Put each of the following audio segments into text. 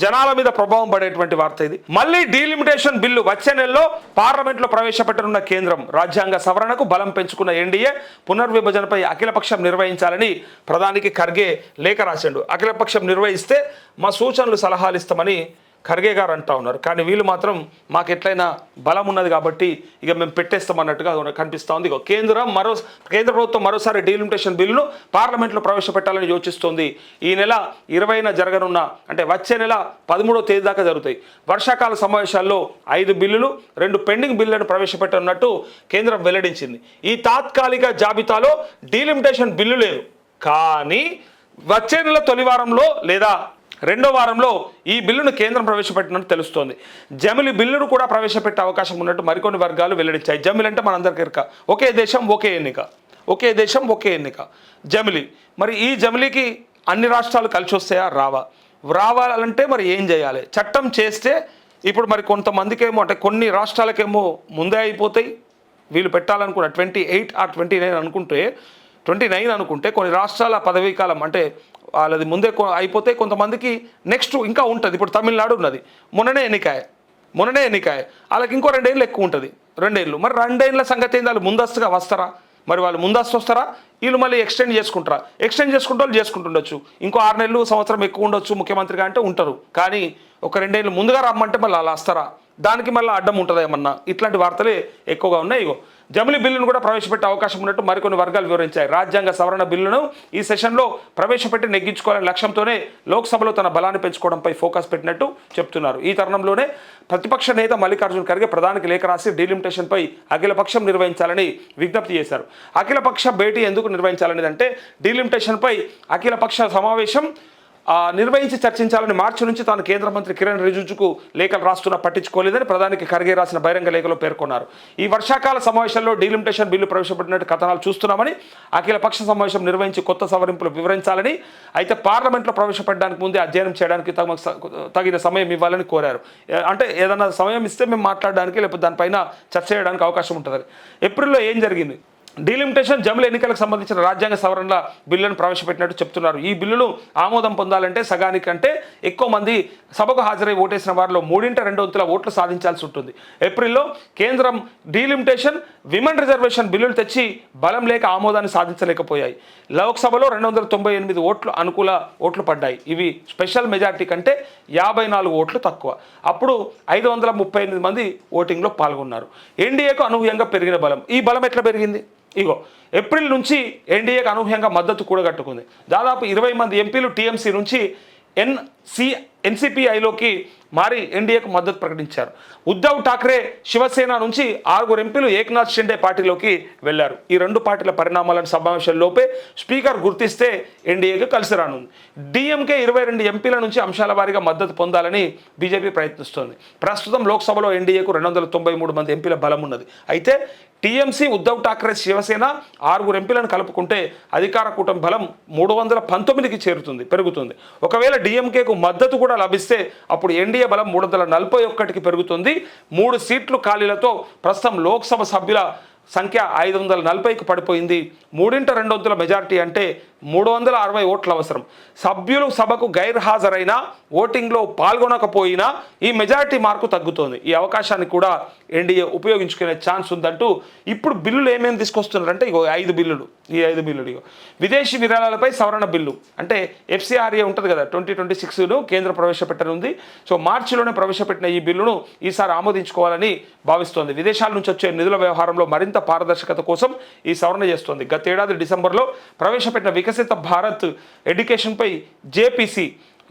జనాల మీద ప్రభావం పడేటువంటి వార్త ఇది. మళ్ళీ డీలిమిటేషన్ బిల్లు వచ్చే నెలలో పార్లమెంట్లో ప్రవేశపెట్టనున్న కేంద్రం, రాజ్యాంగ సవరణకు బలం పెంచుకున్న ఎన్డీఏ పునర్విభజనపై అఖిలపక్షం నిర్వహించాలని ప్రధానికి ఖర్గే లేఖ రాసిండు. అఖిలపక్షం నిర్వహిస్తే మా సూచనలు సలహాలు ఇస్తామని ఖర్గే గారు అంటా ఉన్నారు. కానీ వీళ్ళు మాత్రం మాకు ఎట్లయినా బలం ఉన్నది కాబట్టి ఇక మేము పెట్టేస్తామన్నట్టుగా కనిపిస్తూ ఉంది. కేంద్ర ప్రభుత్వం మరోసారి డీలిమిటేషన్ బిల్లును పార్లమెంట్లో ప్రవేశపెట్టాలని యోచిస్తోంది. ఈ నెల 20న జరగనున్న, అంటే వచ్చే నెల 13వ తేదీ దాకా జరుగుతాయి వర్షాకాల సమావేశాల్లో 5 బిల్లులు 2 పెండింగ్ బిల్లులను ప్రవేశపెట్టనున్నట్టు కేంద్రం వెల్లడించింది. ఈ తాత్కాలిక జాబితాలో డీలిమిటేషన్ బిల్లు లేదు. కానీ వచ్చే నెల తొలి వారంలో లేదా రెండో వారంలో ఈ బిల్లును కేంద్రం ప్రవేశపెట్టినట్టు తెలుస్తోంది. జమిలి బిల్లును కూడా ప్రవేశపెట్టే అవకాశం ఉన్నట్టు మరికొన్ని వర్గాలు వెల్లడించాయి. జమిలి అంటే మనందరికీ ఎరుక, ఒకే దేశం ఒకే ఎన్నిక, ఒకే దేశం ఒకే ఎన్నిక జమిలి. మరి ఈ జమిలికి అన్ని రాష్ట్రాలు కలిసి వస్తాయా? రావాలంటే మరి ఏం చేయాలి? చట్టం చేస్తే ఇప్పుడు మరి కొంతమందికేమో, అంటే కొన్ని రాష్ట్రాలకేమో ముందే అయిపోతాయి. వీళ్ళు పెట్టాలనుకున్న 28 or 29 అనుకుంటే కొన్ని రాష్ట్రాల పదవీ కాలం అంటే వాళ్ళది ముందే అయిపోతే కొంతమందికి నెక్స్ట్ ఇంకా ఉంటుంది. ఇప్పుడు తమిళనాడు ఉన్నది, మొన్ననే ఎన్నికాయ, వాళ్ళకి ఇంకో 2 ఏళ్ళు ఎక్కువ ఉంటుంది, 2 ఏళ్ళు. మరి 2 ఏళ్ళ సంగతి ఏంది? వాళ్ళు ముందస్తుగా వస్తారా? మరి వాళ్ళు ముందస్తు వస్తారా? వీళ్ళు మళ్ళీ ఎక్స్టెండ్ చేసుకుంటారా? ఎక్స్టెండ్ చేసుకుంటే వాళ్ళు చేసుకుంటుండొచ్చు, ఇంకో 6 నెలలు సంవత్సరం ఎక్కువ ఉండొచ్చు ముఖ్యమంత్రిగా అంటే ఉంటారు. కానీ ఒక 2 ఏళ్ళు ముందుగా రమ్మంటే మళ్ళీ అలా వస్తారా? దానికి మళ్ళీ అడ్డం ఉంటుందా ఏమన్నా? ఇట్లాంటి వార్తలే ఎక్కువగా ఉన్నాయి. ఇగో జమిలి బిల్లును కూడా ప్రవేశపెట్టే అవకాశం ఉన్నట్టు మరికొన్ని వర్గాలు వివరించాయి. రాజ్యాంగ సవరణ బిల్లును ఈ సెషన్లో ప్రవేశపెట్టి నెగ్గించుకోవాలనే లక్ష్యంతోనే లోక్సభలో తన బలాన్ని పెంచుకోవడంపై ఫోకస్ పెట్టినట్టు చెప్తున్నారు. ఈ తరుణంలోనే ప్రతిపక్ష నేత మల్లికార్జున ఖర్గే ప్రధానికి లేఖ రాసి డీలిమిటేషన్పై అఖిలపక్షం నిర్వహించాలని విజ్ఞప్తి చేశారు. అఖిలపక్ష భేటీ ఎందుకు నిర్వహించాలనేది అంటే డీలిమిటేషన్పై అఖిలపక్ష సమావేశం నిర్వహించి చర్చించాలని మార్చి నుంచి తాను కేంద్ర మంత్రి కిరణ్ రిజిజుకు లేఖలు రాస్తున్నా పట్టించుకోలేదని ప్రధానికి ఖర్గే రాసిన బహిరంగ లేఖలో పేర్కొన్నారు. ఈ వర్షాకాల సమావేశంలో డీలిమిటేషన్ బిల్లు ప్రవేశపెట్టినట్టు కథనాలు చూస్తున్నామని, అఖిలపక్ష సమావేశం నిర్వహించి కొత్త సవరింపులు వివరించాలని, అయితే పార్లమెంట్లో ప్రవేశపెట్టడానికి ముందే అధ్యయనం చేయడానికి తగిన సమయం ఇవ్వాలని కోరారు. అంటే ఏదైనా సమయం ఇస్తే మేము మాట్లాడడానికి లేకపోతే దానిపైన చర్చ చేయడానికి అవకాశం ఉంటుంది. ఏప్రిల్లో ఏం జరిగింది? డీలిమిటేషన్ జమిలి ఎన్నికలకు సంబంధించిన రాజ్యాంగ సవరణల బిల్లును ప్రవేశపెట్టినట్టు చెప్తున్నారు. ఈ బిల్లును ఆమోదం పొందాలంటే సగానికంటే ఎక్కువ మంది సభకు హాజరై ఓటేసిన వారిలో 3/2 ఓట్లు సాధించాల్సి ఉంటుంది. ఏప్రిల్లో కేంద్రం డీలిమిటేషన్, విమెన్ రిజర్వేషన్ బిల్లులు తెచ్చి బలం లేక ఆమోదాన్ని సాధించలేకపోయాయి. లోక్సభలో 298 అనుకూల ఓట్లు పడ్డాయి. ఇవి స్పెషల్ మెజార్టీ కంటే 54 ఓట్లు తక్కువ. అప్పుడు 538 మంది ఓటింగ్లో పాల్గొన్నారు. ఎన్డీఏకు అనూహ్యంగా పెరిగిన బలం. ఈ బలం ఎట్లా పెరిగింది? ఇగో ఏప్రిల్ నుంచి ఎన్డీఏకు అనూహ్యంగా మద్దతు కూడగట్టుకుంది. దాదాపు 20 మంది ఎంపీలు టీఎంసీ నుంచి ఎన్సీపీఐలోకి మారి ఎన్డీఏకు మద్దతు ప్రకటించారు. ఉద్ధవ్ ఠాక్రే శివసేన నుంచి 6 ఎంపీలు ఏక్నాథ్ షిండే పార్టీలోకి వెళ్లారు. ఈ 2 పార్టీల పరిణామాలను సమావేశంలోపే స్పీకర్ గుర్తిస్తే ఎన్డీఏకి కలిసి రానుంది. డీఎంకే 22 ఎంపీల నుంచి అంశాల వారీగా మద్దతు పొందాలని బీజేపీ ప్రయత్నిస్తోంది. ప్రస్తుతం లోక్సభలో ఎన్డీఏకు 293 మంది ఎంపీల బలం ఉన్నది. అయితే టీఎంసీ, ఉద్ధవ్ ఠాక్రే శివసేన 6 ఎంపీలను కలుపుకుంటే అధికార కూటమి బలం 319కి పెరుగుతుంది. ఒకవేళ డీఎంకేకు మద్దతు కూడా లభిస్తే అప్పుడు ఎన్డీఏ బలం 341కి పెరుగుతుంది. 3 సీట్లు ఖాళీలతో ప్రస్తుతం లోక్సభ సభ్యుల సంఖ్య 540కి పడిపోయింది. 3/2 మెజారిటీ అంటే 360 ఓట్లు అవసరం. సభ్యులు సభకు గైర్హాజరైనా, ఓటింగ్లో పాల్గొనకపోయినా ఈ మెజారిటీ మార్కు తగ్గుతోంది. ఈ అవకాశాన్ని కూడా ఎన్డీఏ ఉపయోగించుకునే ఛాన్స్ ఉందంటూ ఇప్పుడు బిల్లులు ఏమేమి తీసుకొస్తున్నారంటే ఇగో 5 బిల్లులు. ఈ 5 బిల్లులు ఇగో విదేశీ విరాళాలపై సవరణ బిల్లు, అంటే ఎఫ్సిఆర్ఏ ఉంటుంది కదా, 2026ను కేంద్ర ప్రవేశపెట్టనుంది. సో మార్చిలోనే ప్రవేశపెట్టిన ఈ బిల్లును ఈసారి ఆమోదించుకోవాలని భావిస్తోంది. విదేశాల నుంచి వచ్చే నిధుల వ్యవహారంలో మరింత పారదర్శకత కోసం ఈ సవరణ చేస్తోంది. గతేడాది డిసెంబర్లో ప్రవేశపెట్టిన వికసిత భారత్ ఎడ్యుకేషన్పై జేపీసీ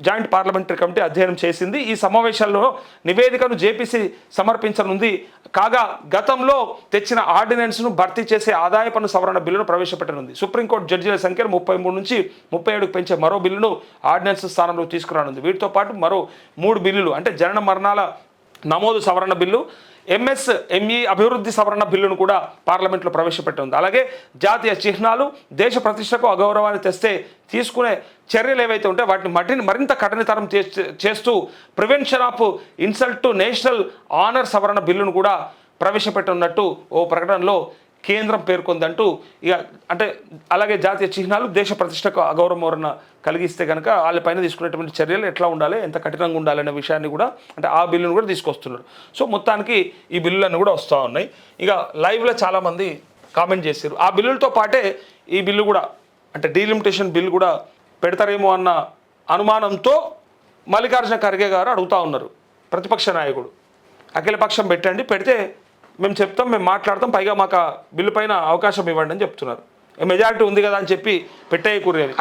జాయింట్ పార్లమెంటరీ కమిటీ అధ్యయనం చేసింది. ఈ సమావేశాల్లో నివేదికను జేపీసీ సమర్పించనుంది. కాగా గతంలో తెచ్చిన ఆర్డినెన్స్ను భర్తీ చేసే ఆదాయ పన్ను సవరణ బిల్లును ప్రవేశపెట్టనుంది. సుప్రీంకోర్టు జడ్జీల సంఖ్యను 33 నుంచి 37కు పెంచే మరో బిల్లును ఆర్డినెన్స్ స్థానంలో తీసుకురానుంది. వీటితో పాటు మరో 3 బిల్లులు, అంటే జనన మరణాల నమోదు సవరణ బిల్లు, ఎంఎస్ఎంఈ అభివృద్ధి సవరణ బిల్లును కూడా పార్లమెంట్లో ప్రవేశపెట్టింది. అలాగే జాతీయ చిహ్నాలు దేశ ప్రతిష్టకు అగౌరవాన్ని తెస్తే తీసుకునే చర్యలు ఏవైతే ఉంటాయో వాటిని మరింత కఠినతరం చేస్తూ prevention of insult to national honour సవరణ బిల్లును కూడా ప్రవేశపెట్టనున్నట్టు ఓ ప్రకటనలో కేంద్రం పేర్కొందంటూ ఇక అంటే అలాగే జాతీయ చిహ్నాలు దేశ ప్రతిష్టకు అగౌరవం కలిగిస్తే కనుక వాళ్ళపైన తీసుకునేటువంటి చర్యలు ఎట్లా ఉండాలి, ఎంత కఠినంగా ఉండాలి అనే విషయాన్ని కూడా అంటే ఆ బిల్లును కూడా తీసుకొస్తున్నారు. సో మొత్తానికి ఈ బిల్లులన్నీ కూడా వస్తూ ఉన్నాయి. ఇక లైవ్లో చాలామంది కామెంట్ చేశారు. ఆ బిల్లులతో పాటే ఈ బిల్లు కూడా అంటే డీలిమిటేషన్ బిల్ కూడా పెడతారేమో అన్న అనుమానంతో మల్లికార్జున ఖర్గే గారు అడుగుతూ ఉన్నారు. ప్రతిపక్ష నాయకుడు అఖిలపక్షం పెట్టండి, పెడితే మేము చెప్తాం, మేము మాట్లాడతాం, పైగా మాకు ఆ బిల్లు పైన అవకాశం ఇవ్వండి అని చెప్తున్నారు. మెజారిటీ ఉంది కదా అని చెప్పి పెట్టే కూరేది.